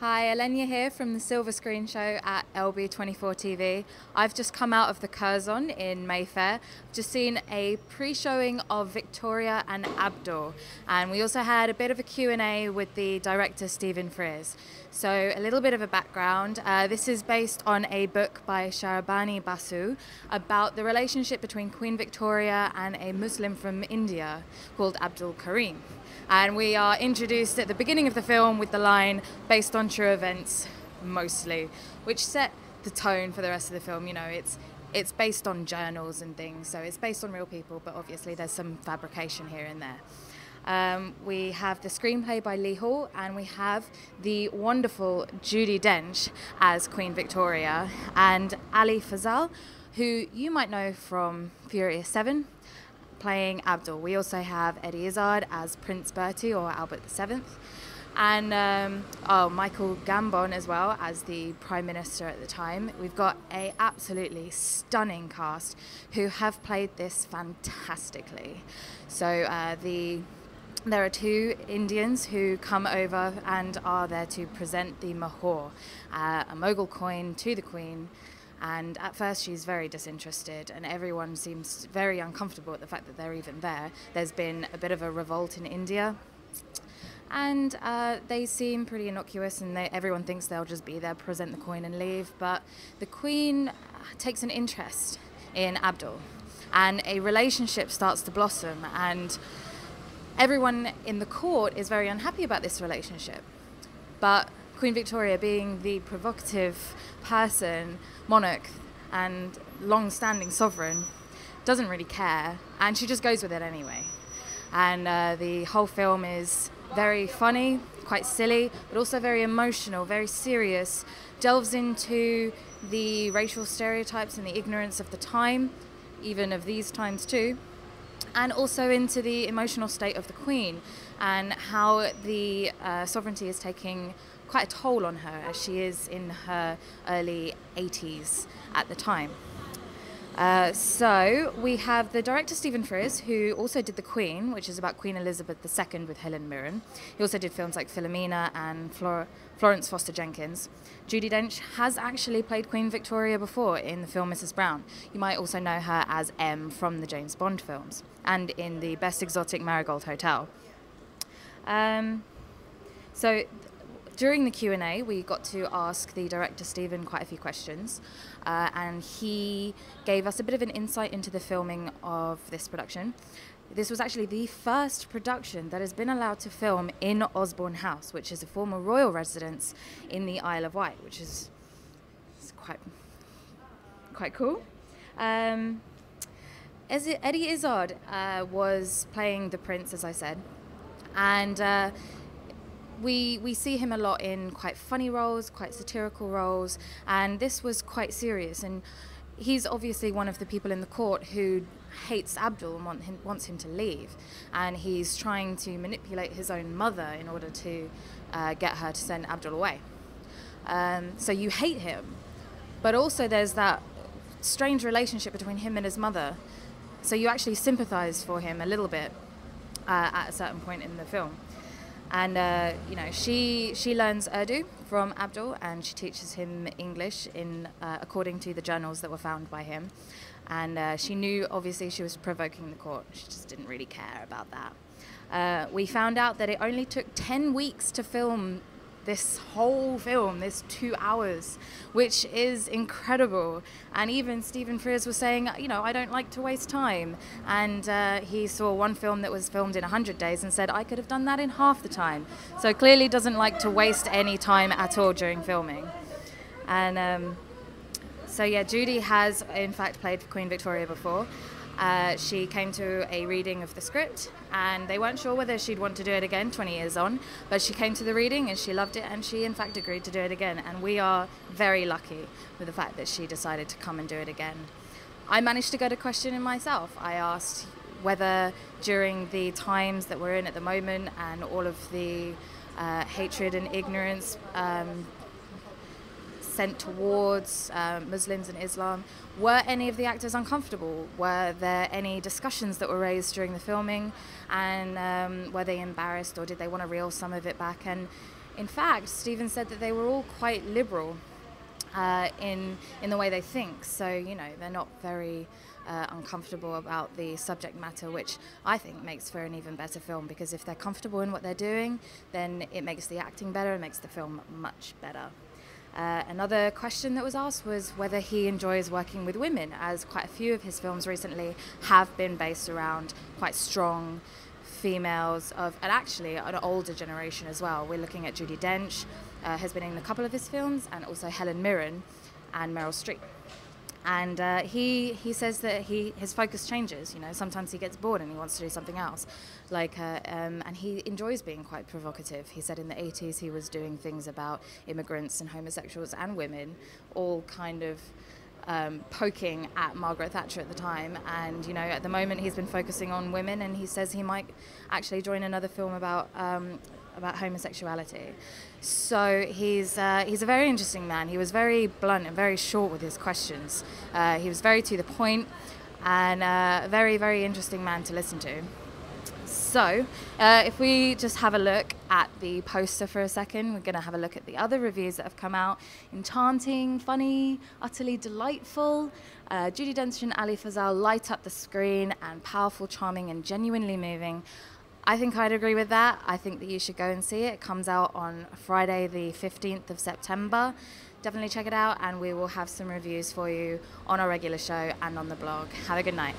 Hi, Elenia here from the Silver Screen Show at LB24 TV. I've just come out of the Curzon in Mayfair. Just seen a pre-showing of Victoria and Abdul, and we also had a bit of a Q&A with the director Stephen Frears. So a little bit of a background. This is based on a book by Sharabani Basu about the relationship between Queen Victoria and a Muslim from India called Abdul Karim. And we are introduced at the beginning of the film with the line, based on true events, mostly, which set the tone for the rest of the film. You know, it's based on journals and things, so it's based on real people, but obviously there's some fabrication here and there. We have the screenplay by Lee Hall, and we have the wonderful Judi Dench as Queen Victoria, and Ali Fazal, who you might know from Furious 7, playing Abdul. We also have Eddie Izzard as Prince Bertie, or Albert VII, and Michael Gambon as well as the Prime Minister at the time. We've got a absolutely stunning cast who have played this fantastically. So there are two Indians who come over and are there to present the Mahor, a Mughal coin, to the Queen. And at first she's very disinterested, and everyone seems very uncomfortable at the fact that they're even there. There's been a bit of a revolt in India, and they seem pretty innocuous, and everyone thinks they'll just be there, present the coin and leave. But the Queen takes an interest in Abdul, and a relationship starts to blossom, and everyone in the court is very unhappy about this relationship. But Queen Victoria, being the provocative person, monarch and long-standing sovereign, doesn't really care, and she just goes with it anyway. And the whole film is very funny, quite silly, but also very emotional, very serious, delves into the racial stereotypes and the ignorance of the time, even of these times too, and also into the emotional state of the Queen and how the sovereignty is taking quite a toll on her, as she is in her early 80s at the time. So we have the director Stephen Frears, who also did The Queen, which is about Queen Elizabeth II with Helen Mirren. He also did films like Philomena and Florence Foster Jenkins. Judi Dench has actually played Queen Victoria before in the film Mrs. Brown. You might also know her as M from the James Bond films and in the Best Exotic Marigold Hotel. During the Q&A, we got to ask the director Stephen quite a few questions, and he gave us a bit of an insight into the filming of this production. This was actually the first production that has been allowed to film in Osborne House, which is a former royal residence in the Isle of Wight, which is quite cool. Eddie Izzard was playing the prince, as I said, and we see him a lot in quite funny roles, quite satirical roles, and this was quite serious. And he's obviously one of the people in the court who hates Abdul and wants him to leave, and he's trying to manipulate his own mother in order to get her to send Abdul away. So you hate him, but also there's that strange relationship between him and his mother, so you actually sympathize for him a little bit at a certain point in the film. And you know, she learns Urdu from Abdul, and she teaches him English according to the journals that were found by him. And she knew, obviously, she was provoking the court. She just didn't really care about that. We found out that it only took 10 weeks to film this whole film, this 2 hours, which is incredible. And even Stephen Frears was saying, you know, I don't like to waste time. And he saw one film that was filmed in 100 days and said, I could have done that in half the time. So clearly doesn't like to waste any time at all during filming. And so yeah, Judi has in fact played Queen Victoria before. She came to a reading of the script, and they weren't sure whether she'd want to do it again 20 years on, but she came to the reading and she loved it, and she in fact agreed to do it again, and we are very lucky with the fact that she decided to come and do it again. I managed to get a question in myself. I asked whether during the times that we're in at the moment and all of the hatred and ignorance sent towards Muslims and Islam, were any of the actors uncomfortable? Were there any discussions that were raised during the filming, and were they embarrassed, or did they want to reel some of it back? And In fact, Stephen said that they were all quite liberal in the way they think. So, you know, they're not very uncomfortable about the subject matter, which I think makes for an even better film, because if they're comfortable in what they're doing, then it makes the acting better, it makes the film much better. Another question that was asked was whether he enjoys working with women, as quite a few of his films recently have been based around quite strong females and actually an older generation as well. We're looking at Judi Dench, has been in a couple of his films, and also Helen Mirren and Meryl Streep. And he says that his focus changes. You know, sometimes he gets bored and he wants to do something else. And he enjoys being quite provocative. He said in the 80s he was doing things about immigrants and homosexuals and women, all kind of poking at Margaret Thatcher at the time. And, you know, at the moment he's been focusing on women, and he says he might actually join another film about homosexuality. So he's a very interesting man. He was very blunt and very short with his questions. He was very to the point, and a very, very interesting man to listen to. So if we just have a look at the poster for a second, we're going to have a look at the other reviews that have come out. Enchanting, funny, utterly delightful. Judi Dench and Ali Fazal light up the screen, and powerful, charming, and genuinely moving. I think I'd agree with that. I think that you should go and see it. It comes out on Friday the 15th of September. Definitely check it out, and we will have some reviews for you on our regular show and on the blog. Have a good night.